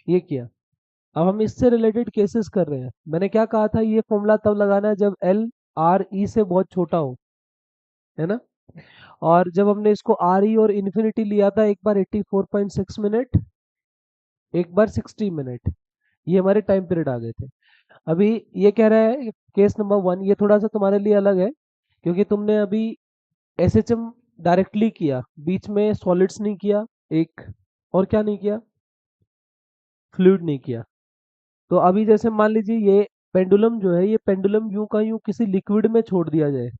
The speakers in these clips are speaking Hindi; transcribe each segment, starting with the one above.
ये किया। अब हम इससे रिलेटेड केसेस कर रहे हैं। मैंने क्या कहा था, ये फॉर्मूला तब लगाना है जब एल आर ई से बहुत छोटा हो, है ना। और जब हमने इसको आर ई और इन्फिनिटी लिया था, एक बार 84.6 मिनट, एक बार 60 मिनट, ये हमारे टाइम पीरियड आ गए थे। अभी ये कह रहा है केस नंबर 1, ये थोड़ा सा तुम्हारे लिए अलग है, क्योंकि तुमने अभी एस एच एम डायरेक्टली किया, बीच में सॉलिड्स नहीं किया, एक और क्या नहीं किया, फ्लूइड नहीं किया। तो अभी जैसे मान लीजिए ये पेंडुलम जो है, ये पेंडुलम यूं का यूं किसी लिक्विड में छोड़ दिया जाए,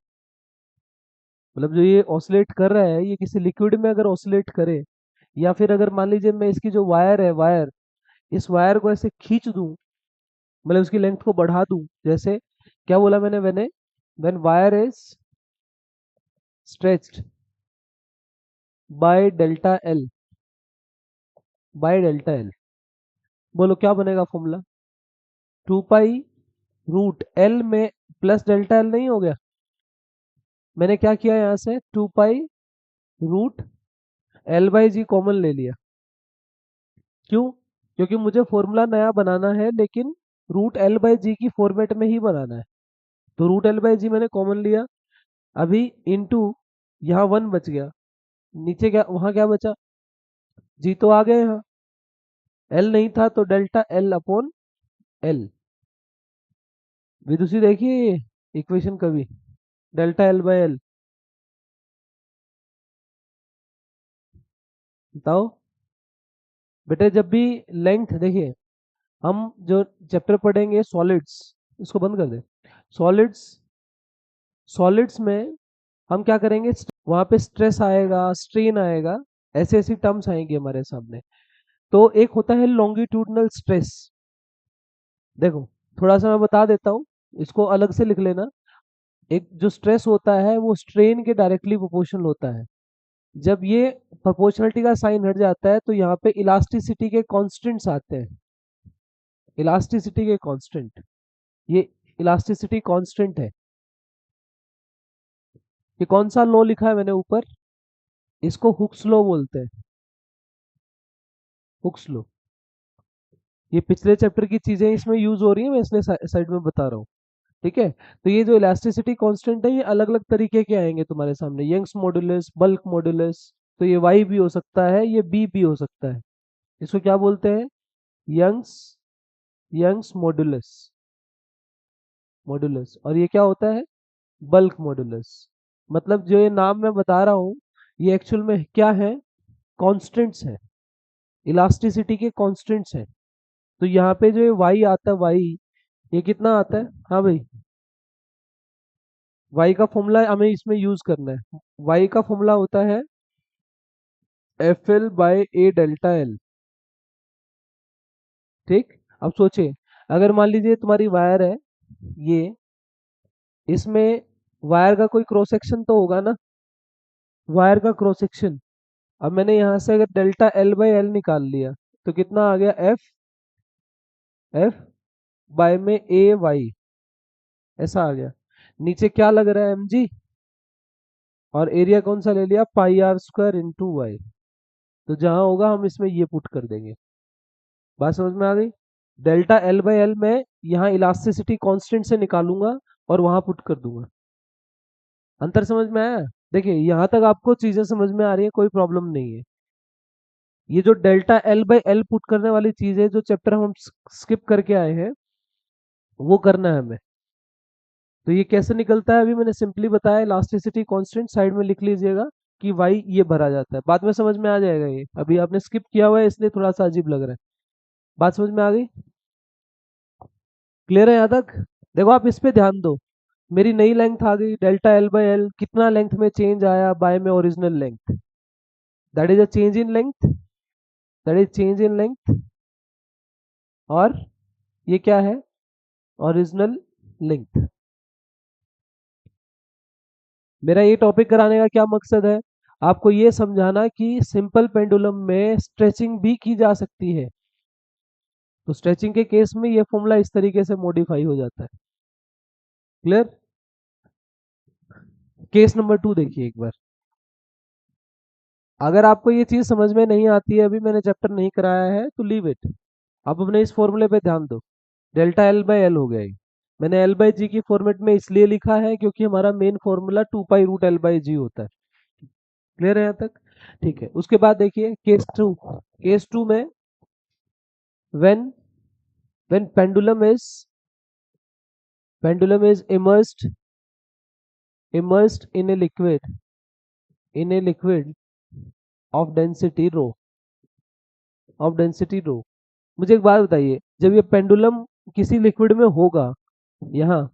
मतलब जो ये ऑसिलेट कर रहा है ये किसी लिक्विड में अगर ऑसिलेट करे, या फिर अगर मान लीजिए मैं इसकी जो वायर है, वायर, इस वायर को ऐसे खींच दूं, मतलब उसकी लेंथ को बढ़ा दूं, जैसे क्या बोला मैंने, when wire is stretched by delta L, by delta L, बोलो क्या बनेगा फॉर्मूला, 2 पाई रूट एल में प्लस डेल्टा एल नहीं हो गया। मैंने क्या किया यहाँ से, 2 pi root L by g common ले लिया। क्यों? क्योंकि मुझे फॉर्मूला नया बनाना है, लेकिन रूट एल बाई जी की फॉर्मेट में ही बनाना है। तो रूट एल बाई जी मैंने कॉमन लिया। अभी इंटू, यहाँ 1 बच गया, नीचे क्या, वहां क्या बचा, जी तो आ गए यहाँ, एल नहीं था तो डेल्टा एल अपॉन एल। विदुषी देखिए ये इक्वेशन कभी, डेल्टा एल बाय एल, बताओ। बेटे जब भी लेंथ देखिए, हम जो चैप्टर पढ़ेंगे सॉलिड्स, इसको बंद कर दे, सॉलिड्स, सॉलिड्स में हम क्या करेंगे, वहां पे स्ट्रेस आएगा, स्ट्रेन आएगा, ऐसे ऐसी टर्म्स आएंगे हमारे सामने। तो एक होता है लॉन्गिट्यूडनल स्ट्रेस। देखो थोड़ा सा मैं बता देता हूँ, इसको अलग से लिख लेना। एक जो स्ट्रेस होता है वो स्ट्रेन के डायरेक्टली प्रोपोर्शनल होता है। जब ये प्रोपोर्शनलिटी का साइन हट जाता है तो यहाँ पे इलास्टिसिटी के कांस्टेंट्स आते हैं, इलास्टिसिटी के कांस्टेंट, ये इलास्टिसिटी कांस्टेंट है। ये कौन सा लॉ लिखा है मैंने ऊपर, इसको हुक्स लॉ बोलते हैं, हुक्स लॉ। ये पिछले चैप्टर की चीजें इसमें यूज हो रही है, मैं इसलिए साइड में बता रहा हूँ। ठीक है। तो ये जो इलास्टिसिटी कांस्टेंट है, ये अलग अलग तरीके के आएंगे तुम्हारे सामने, यंग्स मॉडुलस, बल्क मॉडुलस। तो ये वाई भी हो सकता है, ये बी भी हो सकता है। इसको क्या बोलते हैं, यंग्स, यंग्स मॉडुलस, मॉडुलस। और ये क्या होता है, बल्क मॉडुलस। मतलब जो ये नाम मैं बता रहा हूँ, ये एक्चुअल में क्या है, कांस्टेंट्स है, इलास्टिसिटी के कांस्टेंट्स हैं। तो यहाँ पे जो ये वाई आता है, वाई, ये कितना आता है, हाँ भाई, वाई का फॉर्मूला हमें इसमें यूज करना है। वाई का फॉर्मूला होता है F L by A delta L. ठीक। अब सोचिए, अगर मान लीजिए तुम्हारी वायर है ये, इसमें वायर का कोई क्रॉस सेक्शन तो होगा ना, वायर का क्रॉस सेक्शन। अब मैंने यहाँ से अगर डेल्टा एल बाई एल निकाल लिया, तो कितना आ गया, एफ, एफ बाय में ए वाई, ऐसा आ गया। नीचे क्या लग रहा है, एम जी, और एरिया कौन सा ले लिया, पाई आर स्क्वायर इंटू वाई। तो जहां होगा हम इसमें ये पुट कर देंगे। बात समझ में आ गई। डेल्टा एल बाई एल में यहाँ इलास्टिसिटी कांस्टेंट से निकालूंगा और वहां पुट कर दूंगा। अंतर समझ में आया। देखिए यहाँ तक आपको चीजें समझ में आ रही है, कोई प्रॉब्लम नहीं है। ये जो delta L by L put करने वाली चीज है, जो चैप्टर हम स्किप करके आए हैं, वो करना है हमें। तो ये कैसे निकलता है, अभी मैंने सिंपली बताया, इलास्टिसिटी कांस्टेंट साइड में लिख लीजिएगा कि वाई ये भरा जाता है, बाद में समझ में आ जाएगा। ये अभी आपने स्किप किया हुआ है इसलिए थोड़ा सा अजीब लग रहा है। बात समझ में आ गई, क्लियर है यहाँ तक। देखो आप इस पे ध्यान दो, मेरी नई लेंथ आ गई डेल्टा एल बाई एल, कितना लेंथ में चेंज आया, बाय में original length, that is a change in length, that is change in length. और ये क्या है, ओरिजिनल लेंथ। मेरा ये टॉपिक कराने का क्या मकसद है, आपको ये समझाना कि सिंपल पेंडुलम में स्ट्रेचिंग भी की जा सकती है। तो स्ट्रेचिंग के केस में ये फॉर्मूला इस तरीके से मॉडिफाई हो जाता है। क्लियर। केस नंबर 2 देखिए एक बार। अगर आपको ये चीज समझ में नहीं आती है, अभी मैंने चैप्टर नहीं कराया है, तो लीव इट, अब अपने इस फॉर्मूले पे ध्यान दो, डेल्टा एल बाई एल हो गया ये। मैंने एल बाई जी की फॉर्मेट में इसलिए लिखा है क्योंकि हमारा main formula 2 pi root L by g होता है। क्लियर है यहाँ तक? ठीक है, उसके बाद देखिए केस टू में when when pendulum is immersed in a liquid of density rho. मुझे एक बात बताइए, जब ये पेंडुलम किसी लिक्विड में होगा, यहाँ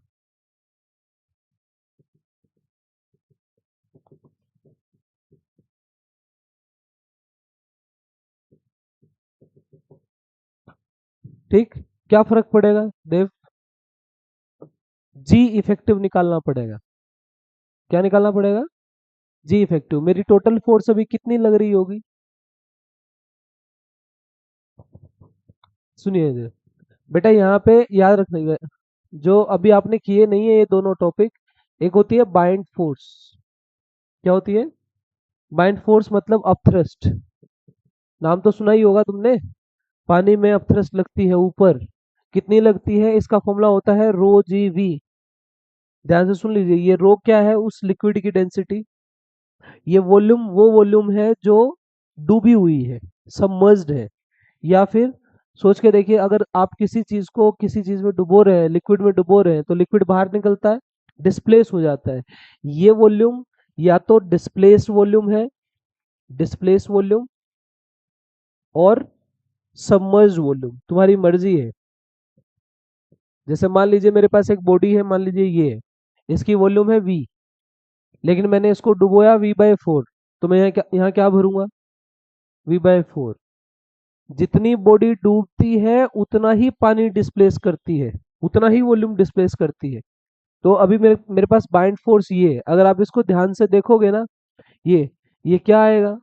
ठीक, क्या फर्क पड़ेगा देव? जी इफेक्टिव निकालना पड़ेगा। क्या निकालना पड़ेगा? जी इफेक्टिव। मेरी टोटल फोर्स अभी कितनी लग रही होगी? सुनिए इधर। बेटा यहाँ पे याद रखना, जो अभी आपने किए नहीं है ये दोनों टॉपिक, एक होती है बाइंड फोर्स। क्या होती है? बाइंड फोर्स मतलब अपथ्रस्ट। नाम तो सुना ही होगा तुमने। पानी में अपथ्रस्ट लगती है ऊपर, कितनी लगती है? इसका फॉर्मूला होता है रो जी वी। ध्यान से सुन लीजिए, ये रो क्या है? उस लिक्विड की डेंसिटी। ये वॉल्यूम वो वॉल्यूम है जो डूबी हुई है, सबमर्ज्ड है। या फिर सोच के देखिए, अगर आप किसी चीज को किसी चीज में डुबो रहे हैं, लिक्विड में डुबो रहे हैं, तो लिक्विड बाहर निकलता है, डिस्प्लेस हो जाता है। ये वॉल्यूम या तो डिस्प्लेस्ड वॉल्यूम है, डिस्प्लेस्ड वॉल्यूम, और सबमर्ज्ड वॉल्यूम, तुम्हारी मर्जी है। जैसे मान लीजिए मेरे पास एक बॉडी है, मान लीजिए ये है, इसकी वॉल्यूम है वी, लेकिन मैंने इसको डुबोया V/4, तो मैं यहाँ क्या भरूंगा? V/4। जितनी बॉडी डूबती है उतना ही पानी डिस्प्लेस करती है, उतना ही वॉल्यूम डिस्प्लेस करती है। तो अभी मेरे मेरे पास बाइंड फोर्स ये है, अगर आप इसको ध्यान से देखोगे ना, ये क्या आएगा?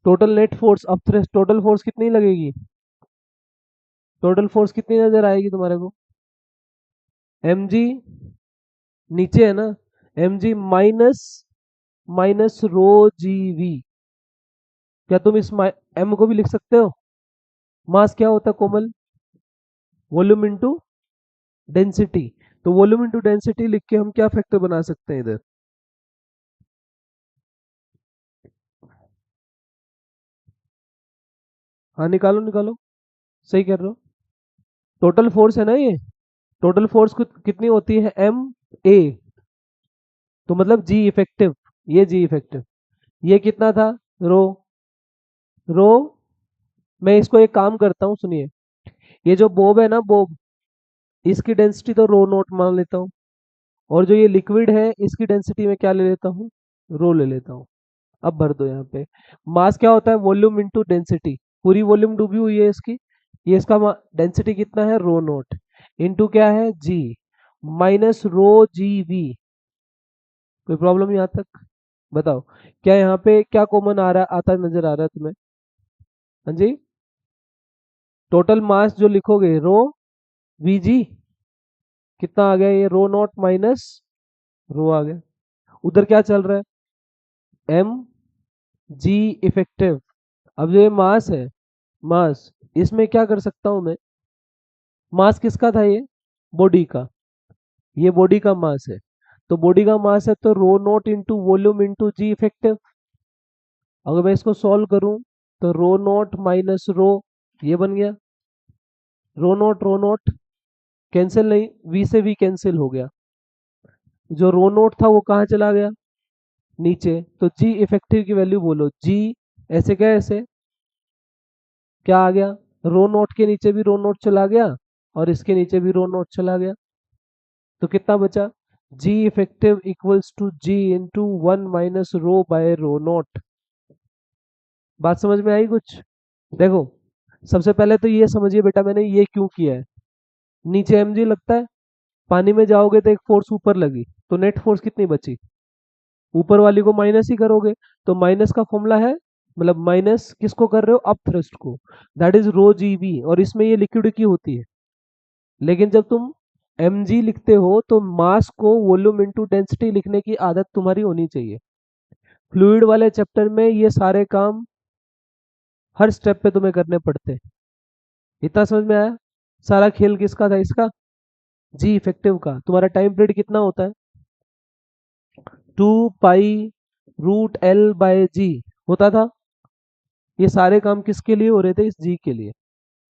Total net force of thrust, total force कितनी लगेगी? टोटल फोर्स कितनी नजर आएगी तुम्हारे को? mg, नीचे है ना, mg minus minus rho g V. क्या तुम इस m को भी लिख सकते हो? मास क्या होता है कोमल? Volume into density. तो वॉल्यूम इनटू डेंसिटी लिख के हम क्या फैक्टर बना सकते हैं इधर? हाँ, निकालो निकालो, सही कर रहे हो। टोटल फोर्स है ना ये, टोटल फोर्स कितनी होती है? MA। तो मतलब जी इफेक्टिव, ये जी इफेक्टिव, ये कितना था? रो रो मैं इसको एक काम करता हूँ, सुनिए। ये जो बॉब है ना, बॉब, इसकी डेंसिटी तो रो नोट मान लेता हूँ, और जो ये लिक्विड है इसकी डेंसिटी में क्या ले लेता हूँ? रो ले लेता हूँ। अब भर दो यहाँ पे। मास क्या होता है? Volume into density. पूरी वॉल्यूम डूबी हुई है इसकी, ये इसका डेंसिटी कितना है? रो नोट। इनटू क्या है? जी, माइनस रो जी वी। कोई प्रॉब्लम यहाँ तक? बताओ, क्या यहाँ पे क्या कॉमन आ रहा आता नजर आ रहा है तुम्हें? हाँ जी, टोटल मास जो लिखोगे रो वी जी, कितना आ गया? ये रो नॉट माइनस रो आ गया। उधर क्या चल रहा है? M g effective. अब जो ये मास है, मास, इसमें क्या कर सकता हूं मैं? मास किसका था ये? बॉडी का। ये बॉडी का मास है, तो बॉडी का मास है तो rho nought into volume into g effective. अगर मैं इसको सॉल्व करूं, तो रो नॉट माइनस रो, ये बन गया। रो नॉट कैंसिल नहीं, वी से वी कैंसिल हो गया। जो रो नोट था वो कहाँ चला गया? नीचे। तो जी इफेक्टिव की वैल्यू बोलो, जी ऐसे क्या ऐसे, क्या आ गया? रो नोट के नीचे भी रो नोट चला गया, और इसके नीचे भी रो नोट चला गया। तो कितना बचा? G effective equals to g into 1 - rho by rho nought. बात समझ में आई कुछ? देखो, सबसे पहले तो ये समझिए बेटा, मैंने ये क्यों किया है। नीचे mg लगता है, पानी में जाओगे तो एक फोर्स ऊपर लगी, तो नेट फोर्स कितनी बची? ऊपर वाली को माइनस ही करोगे। तो माइनस का फॉर्मूला है, मतलब माइनस किसको कर रहे हो? अप थ्रस्ट को, that is rho g V, और इसमें ये लिक्विड की होती है। लेकिन जब तुम mg लिखते हो तो मास को वॉल्यूम इनटू डेंसिटी लिखने की आदत तुम्हारी होनी चाहिए। फ्लूइड वाले चैप्टर में ये सारे काम हर स्टेप पे तुम्हें करने पड़ते हैं। इतना समझ में आया? सारा खेल किसका था इसका? जी इफेक्टिव का। तुम्हारा टाइम पीरियड कितना होता है? 2 पाई रूट एल बाय जी होता था। ये सारे काम किसके लिए हो रहे थे? इस जी के लिए।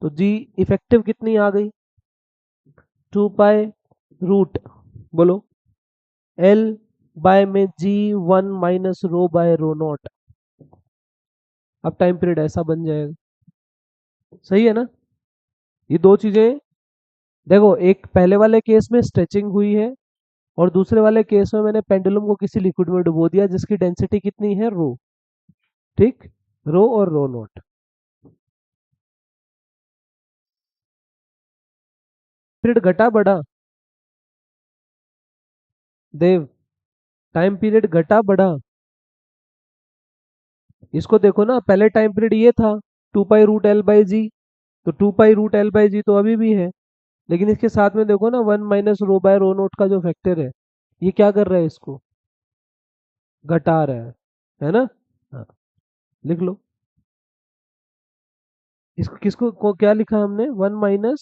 तो जी इफेक्टिव कितनी आ गई? 2 पाई रूट, बोलो, एल बाय में जी 1 - रो बाय रो नॉट। अब टाइम पीरियड ऐसा बन जाएगा। सही है ना? ये दो चीजें, देखो एक पहले वाले केस में स्ट्रेचिंग हुई है और दूसरे वाले केस में मैंने पेंडुलम को किसी लिक्विड में डुबो दिया जिसकी डेंसिटी कितनी है? रो। ठीक, रो और रो नॉट। पीरियड घटा बढ़ा? देव, टाइम पीरियड घटा बढ़ा? इसको देखो ना, पहले टाइम पीरियड ये था 2 पाई रूट एल बाय जी, तो 2 पाई रूट एल बाय जी तो अभी भी है, लेकिन इसके साथ में देखो ना 1 - रो बाय रो नोट का जो फैक्टर है, ये क्या कर रहा है? इसको घटा रहा है ना? हाँ, लिख लो। इसको किसको को क्या लिखा हमने? 1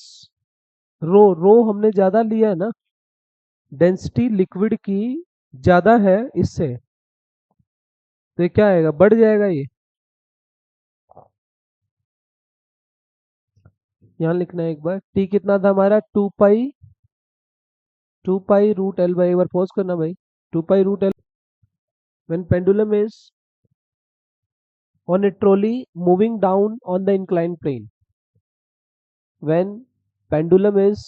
- रो हमने ज्यादा लिया है ना, डेंसिटी लिक्विड की ज्यादा है इससे, तो ये क्या आएगा? बढ़ जाएगा ये। यहाँ लिखना है एक बार, टी कितना था हमारा? 2 पाई रूट एल बाई, एक बार पॉज करना भाई। 2 pi root L, when pendulum is on a trolley moving down on the inclined plane, when pendulum is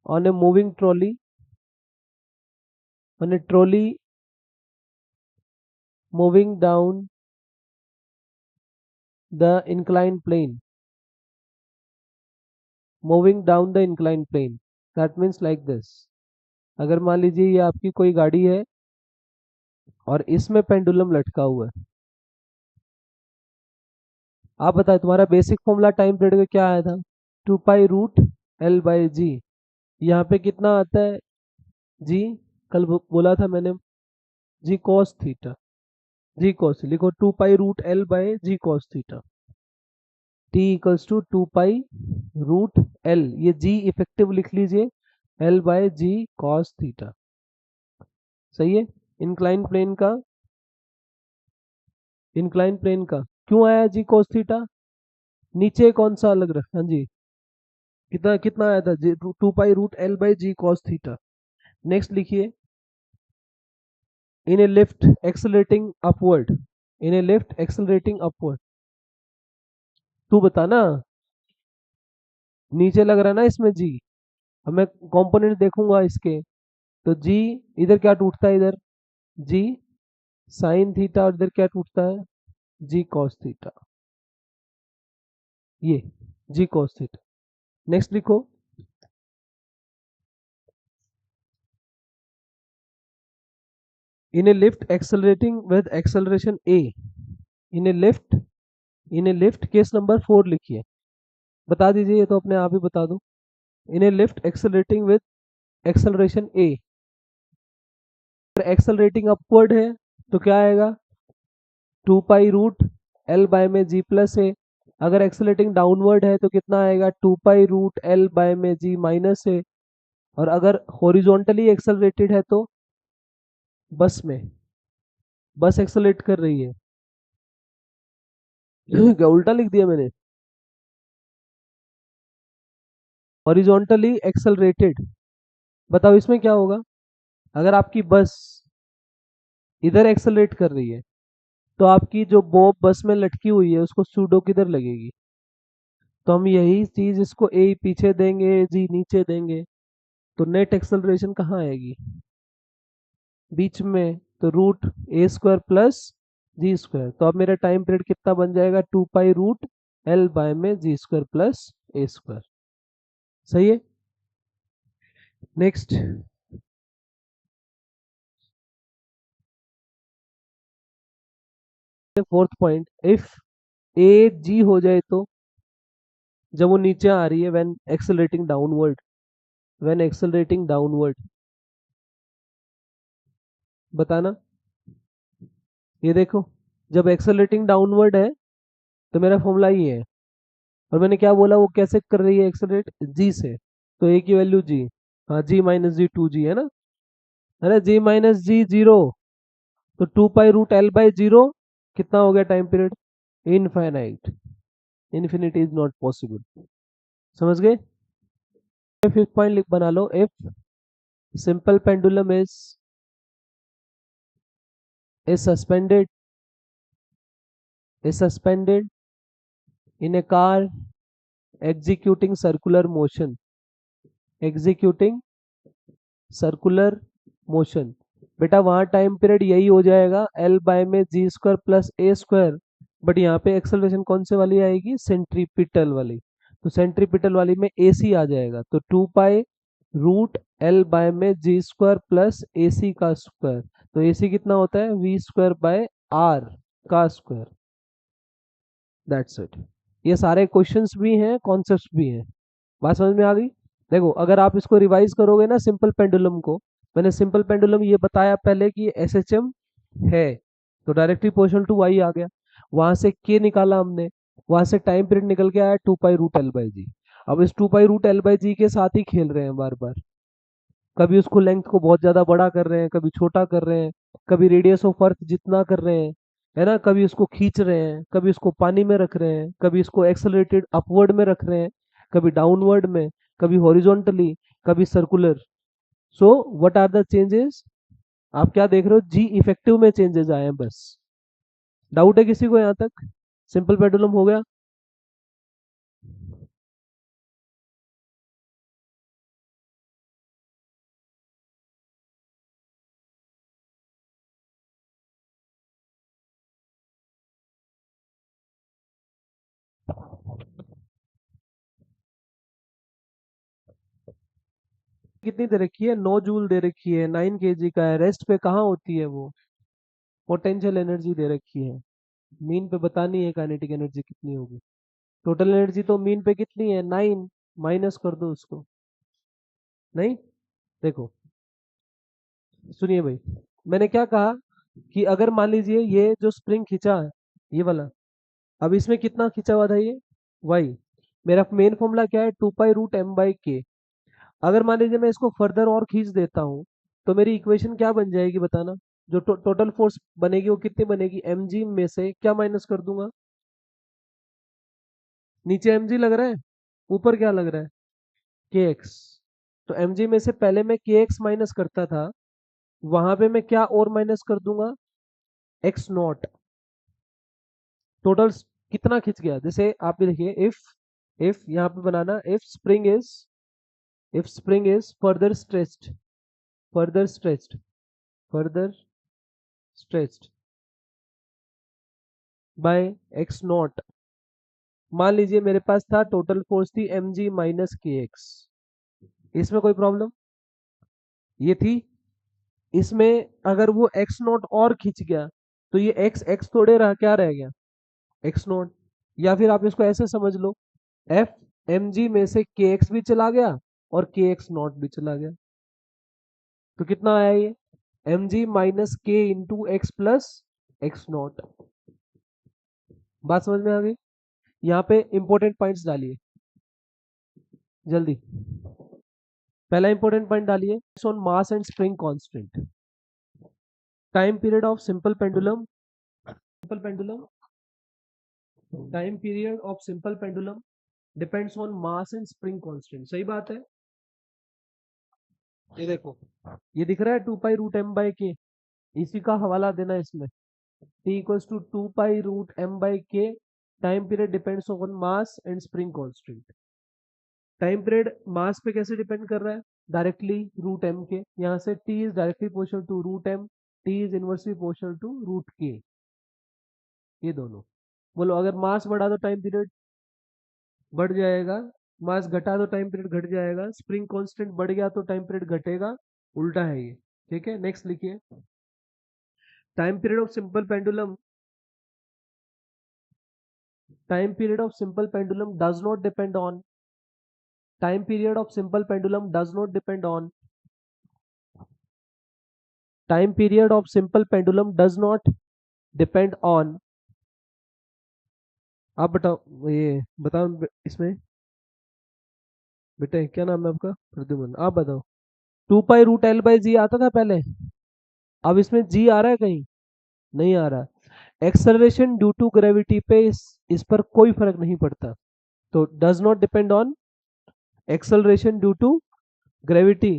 on a moving trolley, on a trolley moving down the inclined plane, moving down the inclined plane, that means like this। अगर मान लीजिए ये आपकी कोई गाड़ी है और इसमें पेंडुलम लटका हुआ है, आप बताएं तुम्हारा बेसिक फॉर्मूला टाइम पीरियड का क्या आया था? 2 पाई रूट एल बाय जी। यहाँ पे कितना आता है? जी, कल बोला था मैंने, g cos theta. G cos, लिखो 2 pi root L by g cos theta. T equals to 2 pi root L, ये जी इफेक्टिव लिख लीजिए, L by g cos theta. सही है? इंक्लाइन प्लेन का, इंक्लाइन प्लेन का क्यों आया जी कॉस थीटा? नीचे कौन सा अलग रखा? हाँ जी, कितना कितना आया था? 2 pi root L by g cos theta. Next लिखिए, in a lift accelerating upward, in a lift accelerating upward, तू बता ना, नीचे लग रहा है ना इसमें जी। अब मैं कंपोनेंट देखूंगा इसके, तो जी इधर क्या टूटता है? इधर जी साइन थीटा, और इधर क्या टूटता है? G cos theta. ये जी कॉस थीटा। नेक्स्ट लिखो, in a lift accelerating with acceleration a, in a lift, in a lift case number 4 लिखिए। बता दीजिए, ये तो अपने आप ही बता दो। In a lift accelerating with acceleration a, अगर एक्सेलरेटिंग अपवर्ड है तो क्या आएगा? 2 पाई रूट एल बाय में जी प्लस ए। अगर एक्सेलरेटिंग डाउनवर्ड है तो कितना आएगा? 2 पाई रूट एल बाय में जी माइनस ए। और अगर हॉरिजॉन्टली एक्सेलरेटेड है तो बस में, बस एक्सेलरेट कर रही है। क्या उल्टा लिख दिया मैंने? Horizontally accelerated. बताओ इसमें क्या होगा? अगर आपकी बस इधर एक्सेलरेट कर रही है तो आपकी जो बॉब बस में लटकी हुई है उसको सूडो किधर लगेगी? तो हम यही चीज इसको ए पीछे देंगे, जी नीचे देंगे, तो नेट एक्सेलरेशन कहाँ आएगी? बीच में, तो √a² + g²। तो अब मेरा टाइम पीरियड कितना बन जाएगा? 2 पाई रूट एल बाय में जी² + a²। सही है? नेक्स्ट, फोर्थ पॉइंट, इफ ए जी हो जाए तो, जब वो नीचे आ रही है, when accelerating downward, when accelerating downward, बताना। ये देखो, जब एक्सेलरेटिंग डाउनवर्ड है तो मेरा फॉर्मूला ये है। और मैंने क्या बोला, वो कैसे कर रही है एक्सेलरेट, जी से, तो ए की वैल्यू जी, हाँ जी माइनस जी, 2g है ना। अरे जी माइनस जी जीरो, तो 2 pi root L by zero, कितना हो गया time period, infinite, infinity is not possible. समझ गए। फिफ्थ पॉइंट लिख बना लो, if simple pendulum is suspended is suspended in a car executing executing circular motion, बेटा वहां टाइम पीरियड यही हो जाएगा एल बाय में g square plus a square. But यहाँ पे एक्सेलरेशन कौन से वाली आएगी, सेंट्रीपिटल वाली, तो सेंट्रीपिटल वाली में ए सी आ जाएगा, तो 2 पाई रूट एल बाय में जी स्क्वायर प्लस ए सी का स्क्वायर, तो ए सी कितना होता है, वी स्क्वायर बाय आर का स्क्वायर। That's it. ये सारे क्वेश्चंस भी हैं, कॉन्सेप्ट्स भी हैं। बात समझ में आ गई। देखो अगर आप इसको रिवाइज करोगे ना सिंपल पेंडुलम को, मैंने सिंपल पेंडुलम ये बताया पहले कि एस एच एम है, तो डायरेक्टली पोर्शन टू वाई आ गया, वहां से के निकाला हमने, वहां से टाइम पीरियड निकल के आया 2 पाई रूट एल बाई जी। अब इस 2 पाई रूट एल बाई जी के साथ ही खेल रहे हैं बार बार, कभी उसको लेंथ को बहुत ज्यादा बड़ा कर रहे हैं, कभी छोटा कर रहे हैं, कभी रेडियस ऑफ अर्थ जितना कर रहे हैं, है ना, कभी उसको खींच रहे हैं, कभी उसको पानी में रख रहे हैं, कभी इसको एक्सेलरेटेड अपवर्ड में रख रहे हैं, कभी डाउनवर्ड में, कभी हॉरिजॉन्टली, कभी circular. So what are the changes, आप क्या देख रहे हो, जी इफेक्टिव में चेंजेस आए हैं बस। डाउट है किसी को यहाँ तक, सिंपल पेंडुलम हो गया। कितनी दे रखी है, 9 जूल दे रखी है, 9 kg का है, रेस्ट पे कहाँ होती है वो, पोटेंशियल एनर्जी दे रखी है, मीन पे बतानी है काइनेटिक एनर्जी कितनी होगी। टोटल एनर्जी तो मीन पे कितनी है, 9, माइनस कर दो उसको। नहीं, देखो सुनिए भाई, मैंने क्या कहा कि अगर मान लीजिए ये जो स्प्रिंग खींचा है, ये वाला, अब इसमें कितना खींचा हुआ था ये, वाई, मेरा मेन फॉर्मूला क्या है, 2 पाई रूट एम बाई के। अगर मान लीजिए मैं इसको फर्दर और खींच देता हूँ, तो मेरी इक्वेशन क्या बन जाएगी बताना, जो टोटल फोर्स बनेगी वो कितनी बनेगी, एम जी में से क्या माइनस कर दूंगा, नीचे एम जी लग रहा है, ऊपर क्या लग रहा है, के एक्स, तो एम जी में से पहले मैं के एक्स माइनस करता था, वहां पे मैं क्या और माइनस कर दूंगा, एक्स नॉट। टोटल कितना खिंच गया, जैसे आप भी देखिए, इफ यहाँ पे बनाना, if spring is further stretched further stretched by x nought. मान लीजिए मेरे पास था, टोटल फोर्स थी m g minus k x, इसमें कोई प्रॉब्लम ये थी, इसमें अगर वो एक्स नॉट और खींच गया, तो ये एक्स एक्स थोड़े रहा, क्या रह गया, एक्स नॉट। या फिर आप इसको ऐसे समझ लो, एफ एम जी में से के एक्स भी चला गया और के एक्स नॉट भी चला गया, तो कितना आया ये, एम जी माइनस के into x plus x not. बात समझ में आ गई। यहाँ पे इंपॉर्टेंट पॉइंट्स डालिए जल्दी। पहला इंपॉर्टेंट पॉइंट डालिए, on mass and spring constant, time period of simple pendulum depends on mass and spring constant. सही बात है। ये देखो, ये दिख रहा है 2 पाई रूट एम बाई के, इसी का हवाला देना इसमें, t equals to 2 pi root m by k, time period depends on mass and spring constant. Time period mass पे कैसे डिपेंड कर रहा है, डायरेक्टली रूट एम के, यहाँ से t is directly proportional to root m, t is inversely proportional to root k, ये दोनों। बोलो अगर मास बढ़ा तो टाइम पीरियड बढ़ जाएगा, मास घटा तो टाइम पीरियड घट जाएगा, स्प्रिंग कांस्टेंट बढ़ गया तो टाइम पीरियड घटेगा, उल्टा है ये। ठीक है, नेक्स्ट लिखिए, time period of simple pendulum time period of simple pendulum does not depend on time period of simple pendulum does not depend on time period of simple pendulum does not depend on, आप बताओ, ये बताओ इसमें, बेटे क्या नाम है आपका? प्रद्युमन, आप बताओ। 2 पाई रूट L बाई जी आता था पहले, अब इसमें जी आ रहा है कहीं? नहीं आ रहा। एक्सेलरेशन ड्यू टू ग्रेविटी पे इस पर कोई फर्क नहीं पड़ता, तो does not depend on acceleration due to gravity.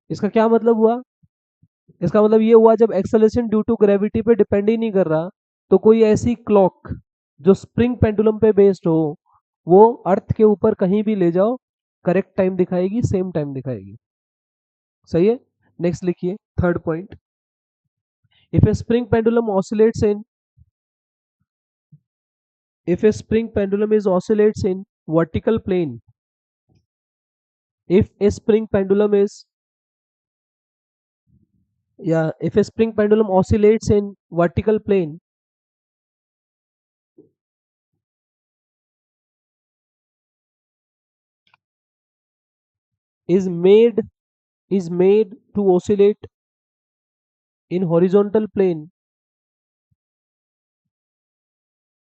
इसका क्या मतलब हुआ? इसका मतलब ये हुआ जब एक्सेलरेशन ड्यू टू ग्रेविटी पे डिपेंड ही नहीं कर रहा, तो कोई ऐसी क्लॉक जो स्प्रिंग पेंडुलम पे बेस्ड हो, वो अर्थ के ऊपर कहीं भी ले जाओ, करेक्ट टाइम दिखाएगी, सेम टाइम दिखाएगी। सही है। नेक्स्ट लिखिए, third point. If A spring pendulum oscillates in, if a spring pendulum is oscillates in vertical plane, if a spring pendulum is, yeah, if a spring pendulum oscillates in vertical plane, is made is made to oscillate in horizontal plane.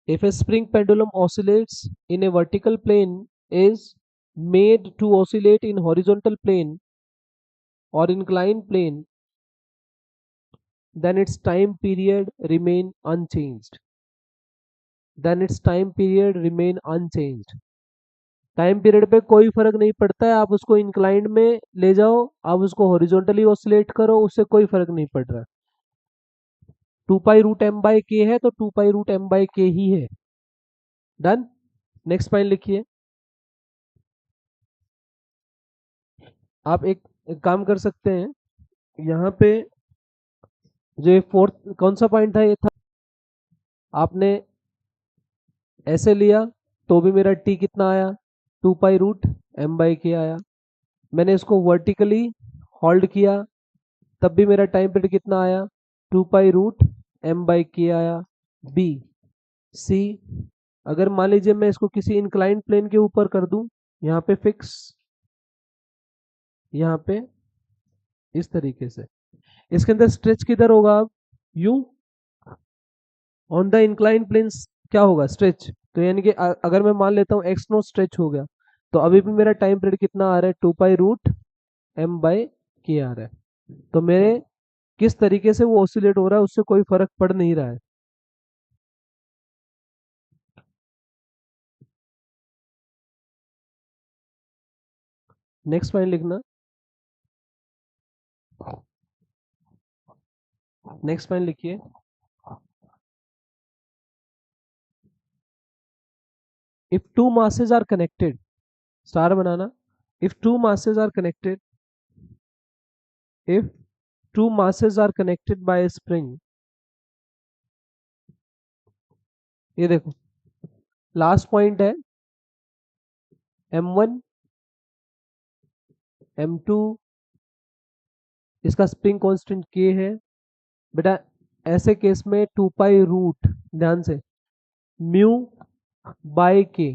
If a spring pendulum oscillates in a vertical plane, is made to oscillate in horizontal plane or inclined plane, then its time period remain unchanged. Then its time period remain unchanged. Time period पे कोई फर्क नहीं पड़ता है, आप उसको इंक्लाइंड में ले जाओ, आप उसको हॉरिजॉन्टली ऑसिलेट करो, उससे कोई फर्क नहीं पड़ रहा। 2 पाई रूट M बाई के है तो 2 पाई रूट M बाई के ही है। डन। नेक्स्ट पॉइंट लिखिए। आप एक काम कर सकते हैं, यहाँ पे जो ये फोर्थ कौन सा पॉइंट था, ये था आपने ऐसे लिया तो भी मेरा टी कितना आया? 2 पाई रूट M बाई के आया। मैंने इसको वर्टिकली होल्ड किया, तब भी मेरा टाइम पीरियड कितना आया? 2 पाई रूट M बाई के आया। बी, सी, अगर मान लीजिए मैं इसको किसी इंक्लाइंड प्लेन के ऊपर कर दूं, यहाँ पे फिक्स, यहाँ पे इस तरीके से, इसके अंदर स्ट्रेच किधर होगा? अब U on the inclined plane क्या होगा? स्ट्रेच। तो यानी कि अगर मैं मान लेता हूँ एक्स नो स्ट्रेच हो गया, तो अभी भी मेरा टाइम पीरियड कितना आ रहा है? 2 पाई रूट M बाई के आ रहा है। तो मेरे किस तरीके से वो ऑसिलेट हो रहा है उससे कोई फर्क पड़ नहीं रहा है। नेक्स्ट पॉइंट लिखना। नेक्स्ट पॉइंट लिखिए। If two masses are connected, star बनाना। If two masses are connected, if two masses are connected by a spring, ये देखो लास्ट पॉइंट है, M1 M2, इसका स्प्रिंग कांस्टेंट K है। बेटा ऐसे केस में 2 पाई रूट, ध्यान से, म्यू बाय के,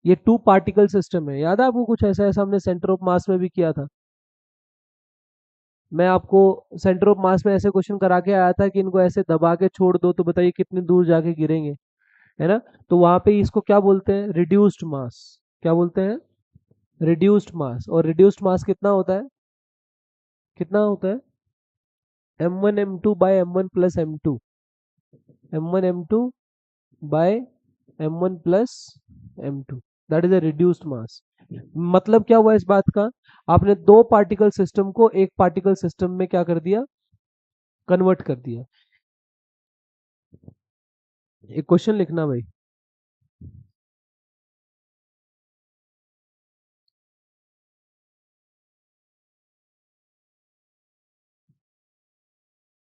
ये टू पार्टिकल सिस्टम है, याद है आपको? कुछ ऐसा ऐसा हमने सेंटर ऑफ मास में भी किया था। मैं आपको सेंटर ऑफ मास में ऐसे क्वेश्चन करा के आया था कि इनको ऐसे दबा के छोड़ दो तो बताइए कितनी दूर जाके गिरेंगे, है ना? तो वहां पे इसको क्या बोलते हैं? रिड्यूस्ड मास। क्या बोलते हैं? रिड्यूस्ड मास। और रिड्यूस्ड मास कितना होता है? कितना होता है? M1 M2 by M1 plus M2, M1 M2 by M1 plus M2, that is a reduced mass. मतलब क्या हुआ इस बात का? आपने दो पार्टिकल सिस्टम को एक पार्टिकल सिस्टम में क्या कर दिया? कन्वर्ट कर दिया। एक क्वेश्चन लिखना भाई।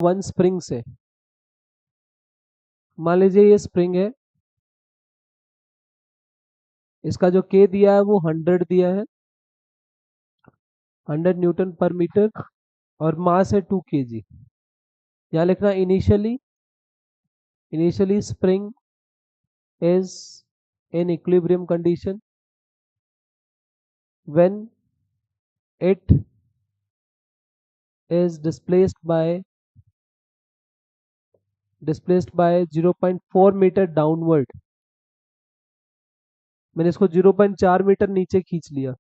वन स्प्रिंग से, मान लीजिए ये स्प्रिंग है, इसका जो के दिया है वो 100 दिया है, 100 Newton per meter, और मास है 2 kg। यहाँ लिखना initially, initially spring is in equilibrium condition when it is displaced by 0.4 metre downward. मैंने इसको 0.4 मीटर नीचे खींच लिया,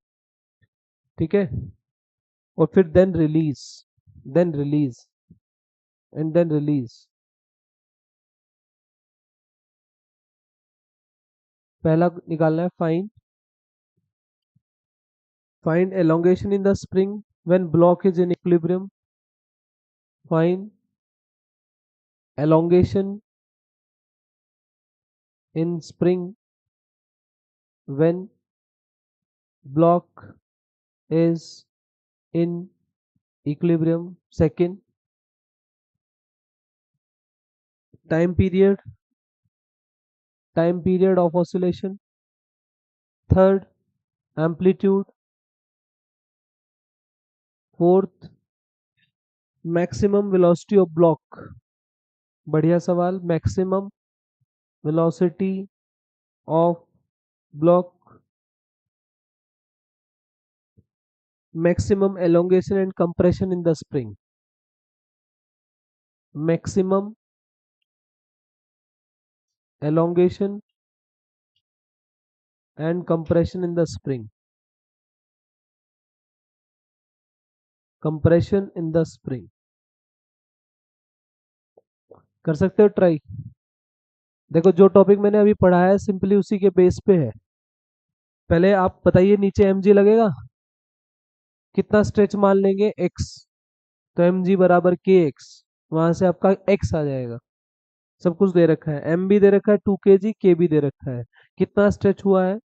ठीक है। और फिर then release and then release. पहला निकालना है, find elongation in the spring when block is in equilibrium। Find elongation in spring when block is in equilibrium। Second, time period of oscillation। Third, amplitude। Fourth, maximum velocity of block। बढ़िया सवाल। Maximum velocity of block, maximum elongation and compression in the spring। maximum elongation and compression in the spring। compression in the spring। कर सकते हो ट्राई। देखो जो टॉपिक मैंने अभी पढ़ा है सिंपली उसी के बेस पे है। पहले आप बताइए, नीचे एम जी लगेगा, कितना स्ट्रेच मान लेंगे, एक्स। तो एम जी बराबर के एक्स, वहां से आपका एक्स आ जाएगा। सब कुछ दे रखा है, एम भी दे रखा है, 2 kg, के भी दे रखा है। कितना स्ट्रेच हुआ है,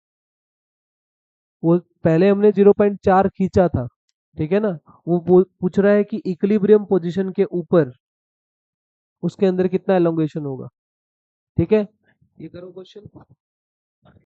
वो पहले हमने 0.4 खींचा था, ठीक है ना। वो पूछ रहा है कि इक्विलिब्रियम पोजीशन के ऊपर उसके अंदर कितना एलोंगेशन होगा, ठीक है। ये करो क्वेश्चन।